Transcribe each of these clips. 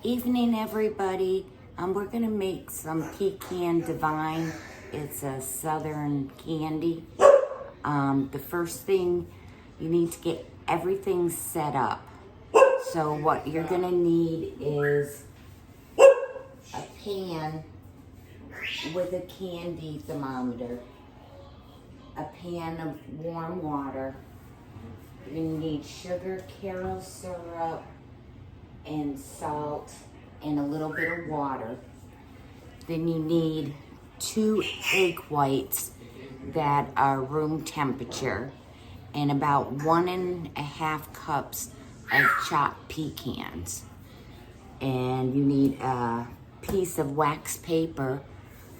Evening, everybody. We're gonna make some Pecan Divine. It's a southern candy. The first thing, you need to get everything set up. So what you're gonna need is a pan with a candy thermometer, a pan of warm water. You're gonna need sugar, Karo syrup, and salt, and a little bit of water. Then you need 2 egg whites that are room temperature, and about 1.5 cups of chopped pecans. And you need a piece of wax paper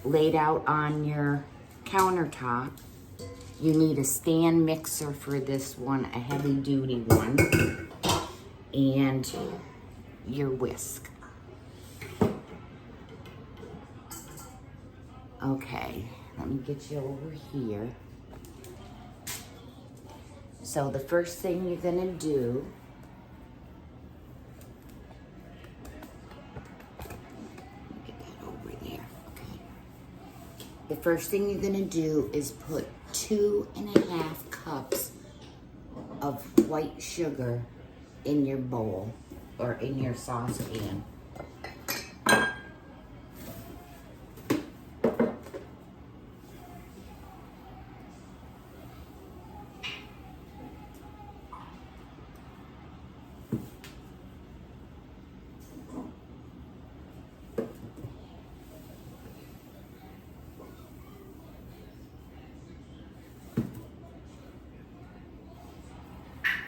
laid out on your countertop. You need a stand mixer for this one, a heavy duty one, and your whisk. Okay, let me get you over here. So the first thing you're gonna do, get that over there, okay. The first thing you're gonna do is put 2.5 cups of white sugar in your bowl or in your saucepan.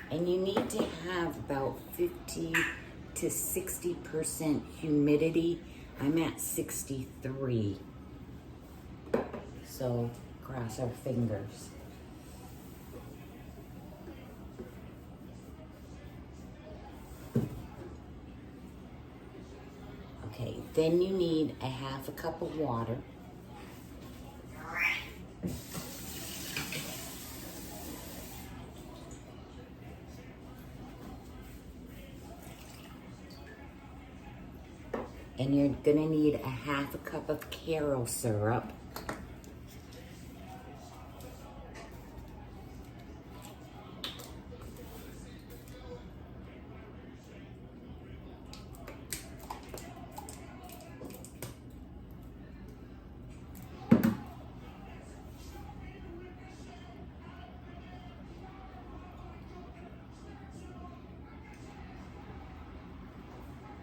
And you need to have about 50 to 60% humidity. I'm at 63. So cross our fingers. Okay, then you need 1/2 cup of water. And you're gonna need 1/2 cup of Karo syrup.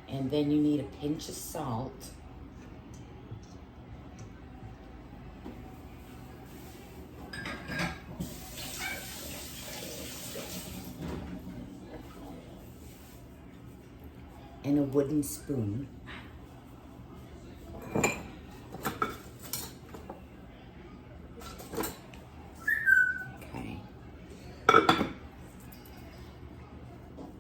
And then you need a pinch of salt. And a wooden spoon. Okay.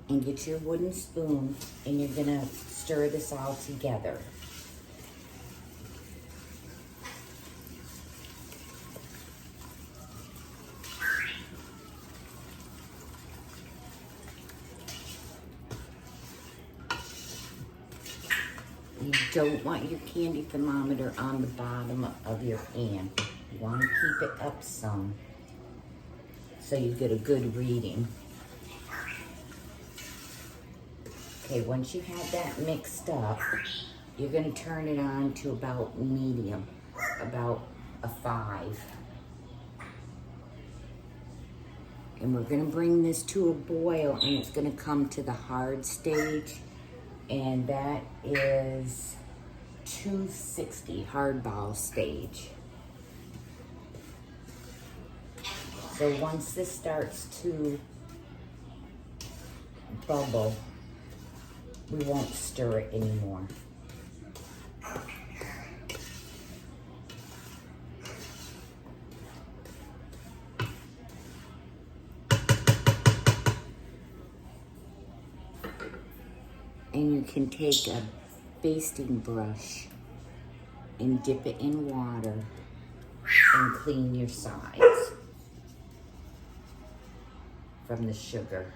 And get your wooden spoon, and you're gonna stir this all together. You don't want your candy thermometer on the bottom of your pan. You want to keep it up some so you get a good reading. Okay, once you have that mixed up, you're going to turn it on to about medium, about a 5. And we're going to bring this to a boil, and it's going to come to the hard stage, and that is 260 hardball stage. So once this starts to bubble, we won't stir it anymore. And you can take a basting brush and dip it in water and clean your sides from the sugar.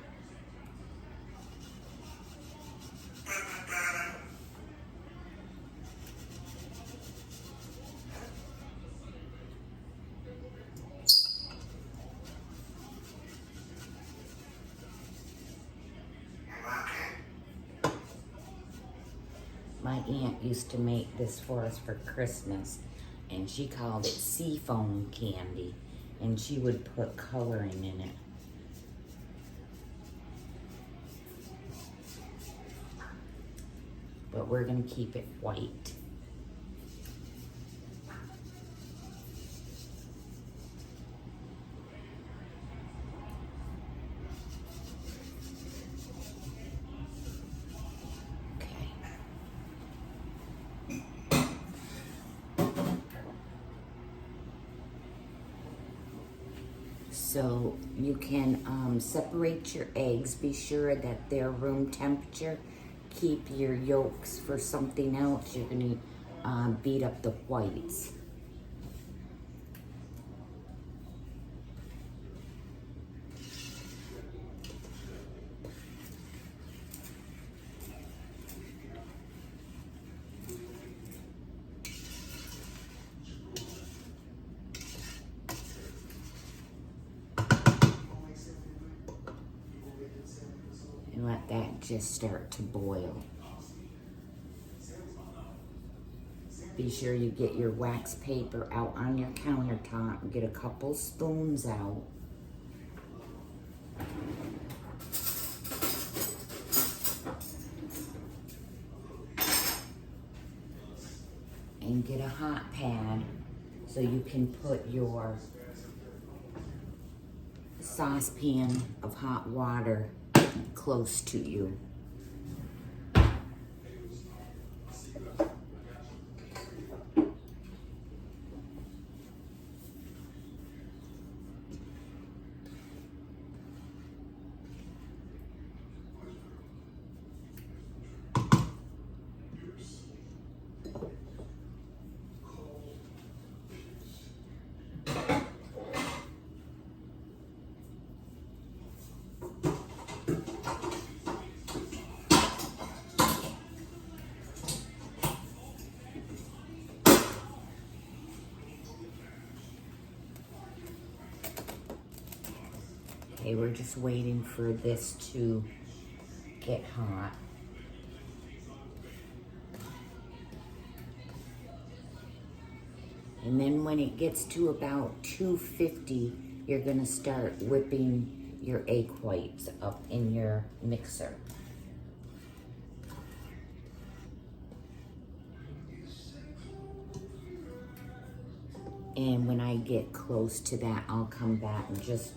My aunt used to make this for us for Christmas, and she called it seafoam candy, and she would put coloring in it. But we're gonna keep it white. So you can separate your eggs. Be sure that they're room temperature. Keep your yolks for something else. You're going to beat up the whites. And let that just start to boil. Be sure you get your wax paper out on your countertop and get a couple spoons out. And get a hot pad so you can put your saucepan of hot water close to you. Okay, we're just waiting for this to get hot. And then when it gets to about 250, you're gonna start whipping your egg whites up in your mixer. And when I get close to that, I'll come back and just,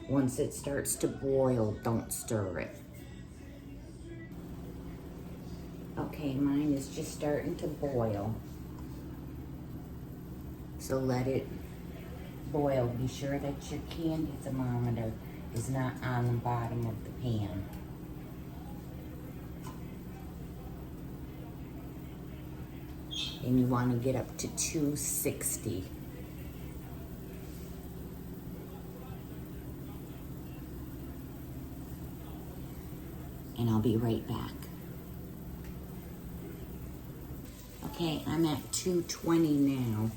once it starts to boil, don't stir it. Okay, mine is just starting to boil. So let it boil. Be sure that your candy thermometer is not on the bottom of the pan. And you want to get up to 260. And I'll be right back. Okay, I'm at 220 now.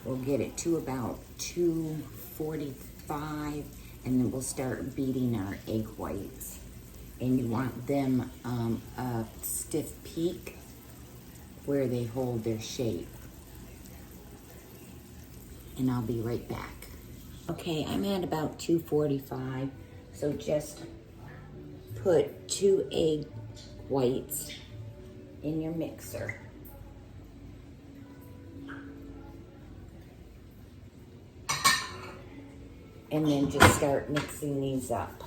We'll get it to about 245, and then we'll start beating our egg whites. And you want them a stiff peak where they hold their shape. And I'll be right back. Okay, I'm at about 245, so just put 2 egg whites in your mixer. And then just start mixing these up.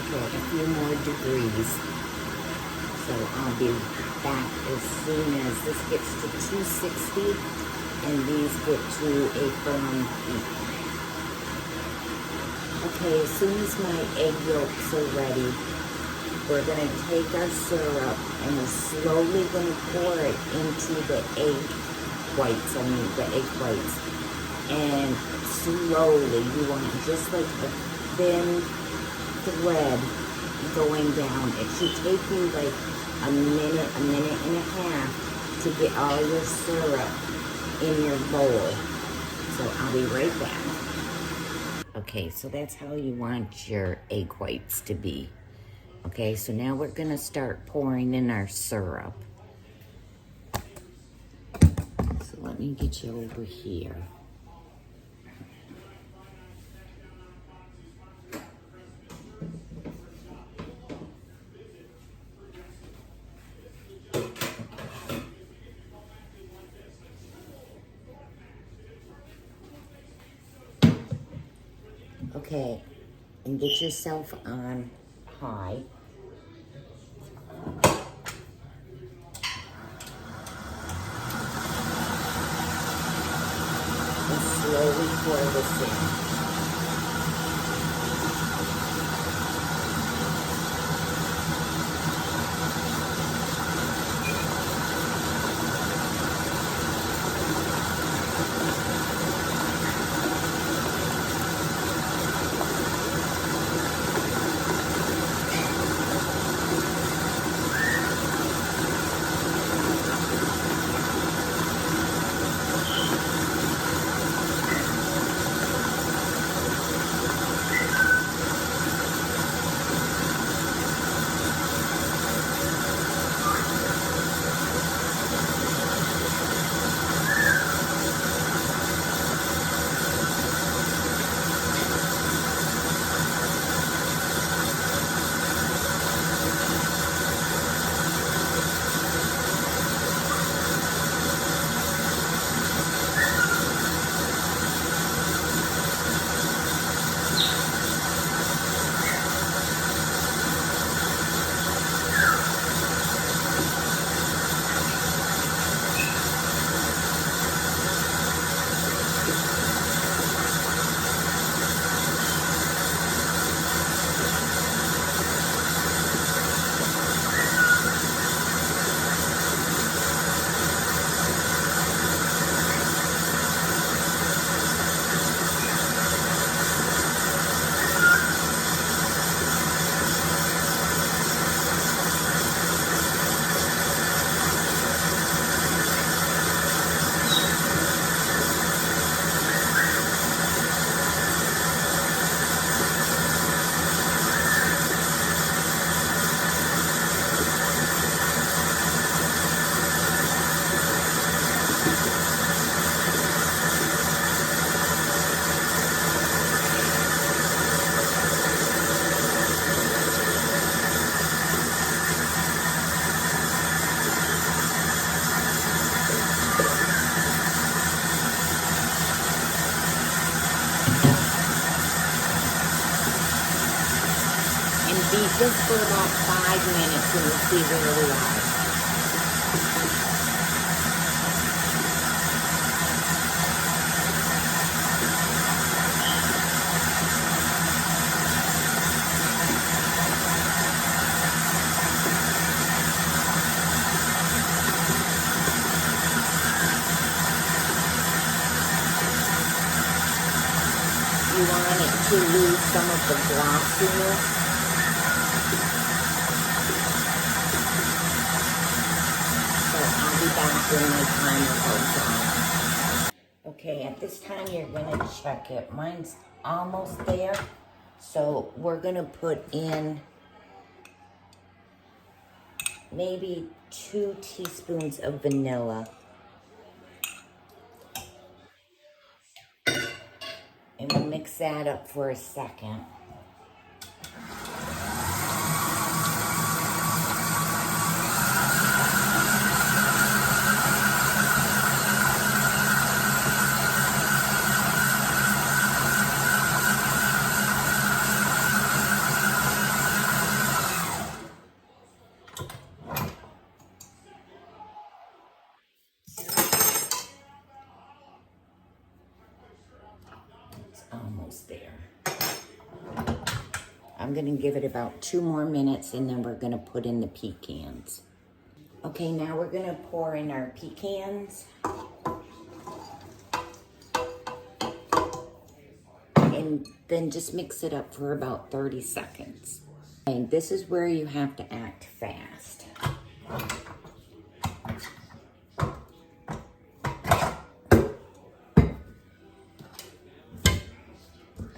A few more degrees. So I'll be back as soon as this gets to 260 and these get to a firm heat. Okay, as soon as my egg yolks are ready, We're going to take our syrup and we're slowly going to pour it into the egg whites, the egg whites. And slowly, you want just like a thin thread going down. It should take you like a minute and a half to get all your syrup in your bowl. So I'll be right back. Okay, so that's how you want your egg whites to be. Okay, so now we're gonna start pouring in our syrup. So let me get you over here. Okay, and get yourself on high. And slowly pour this in. Beat this for about 5 minutes and you'll see where we are. You want it to lose some of the glossiness. I'll be back when my timer goes on. Okay, at this time you're gonna check it. Mine's almost there. So we're gonna put in maybe 2 teaspoons of vanilla. And we'll mix that up for a second. Almost there. I'm gonna give it about 2 more minutes and then we're gonna put in the pecans. Okay, now we're gonna pour in our pecans. And then just mix it up for about 30 seconds. And this is where you have to act fast.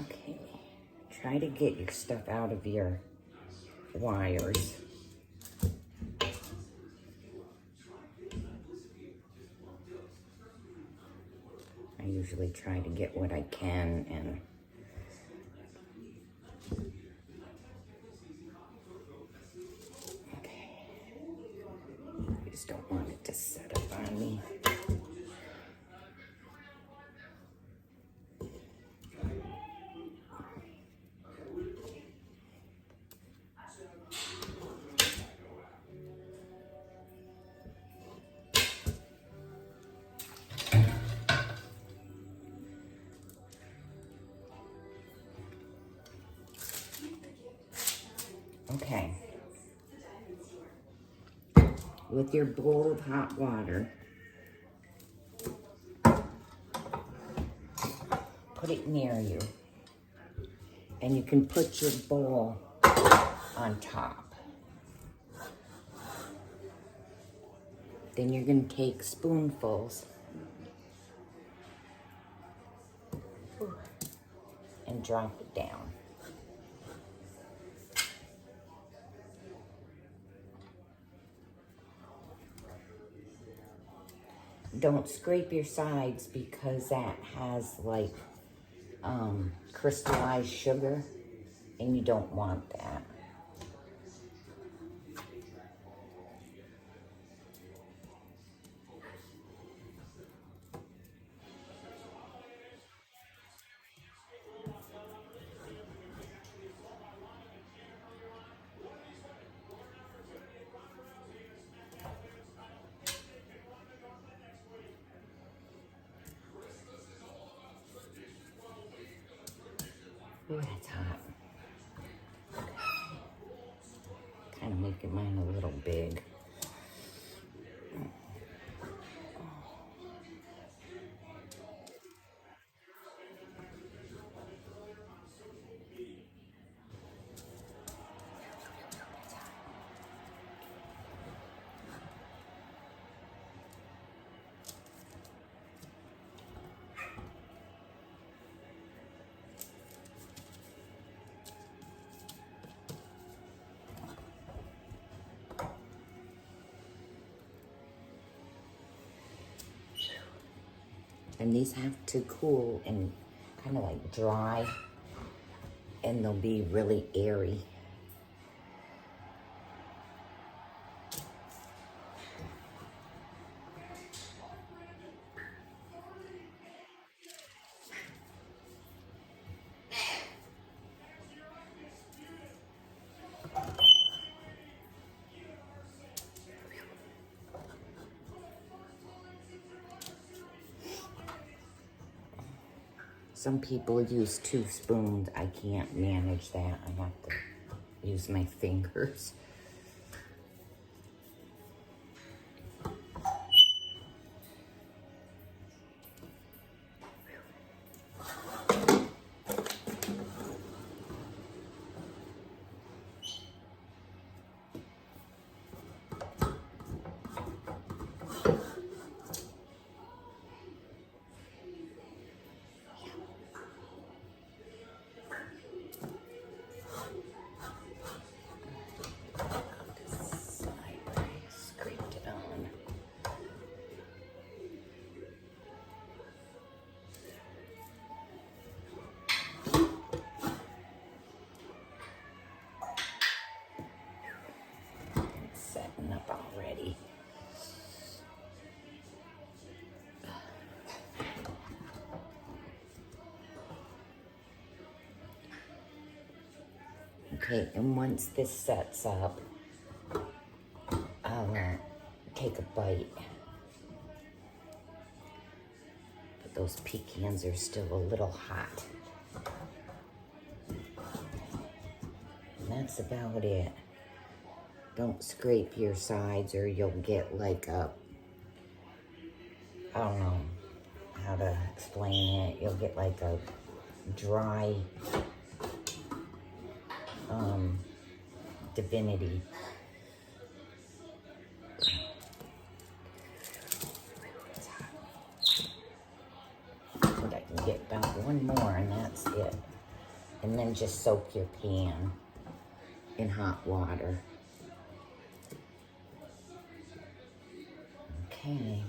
Okay, try to get your stuff out of your wires. I usually try to get what I can, and okay, I just don't want it to set up on me. Okay, with your bowl of hot water, put it near you, and you can put your bowl on top. Then you're going to take spoonfuls and drop it down. Don't scrape your sides because that has like crystallized sugar, and you don't want that. Ooh, that's hot. Kind of making mine a little big. And these have to cool and kind of like dry, and they'll be really airy. Some people use 2 spoons. I can't manage that. I have to use my fingers. Scraped it on. It's setting up already. Okay, and once this sets up, I'll take a bite. But those pecans are still a little hot. that's about it. Don't scrape your sides or you'll get like a, I don't know how to explain it. You'll get like a dry divinity. I think I can get about one more and that's it. And then just soak your pan in hot water. Okay,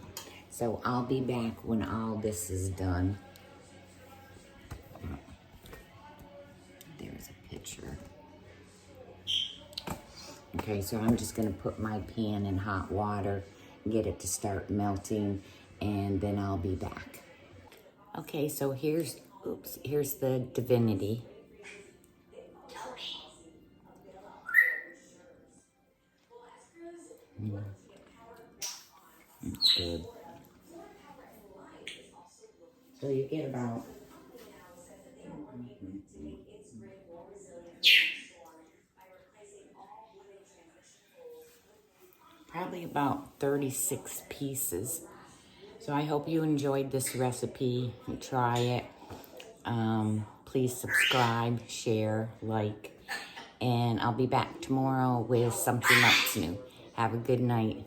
so I'll be back when all this is done. There's a picture. Okay, so I'm just gonna put my pan in hot water, get it to start melting, and then I'll be back. Okay, so here's the divinity. It's good. So you get about probably about 36 pieces. So I hope you enjoyed this recipe. Try it. Please subscribe, share, like, and I'll be back tomorrow with something else new. Have a good night.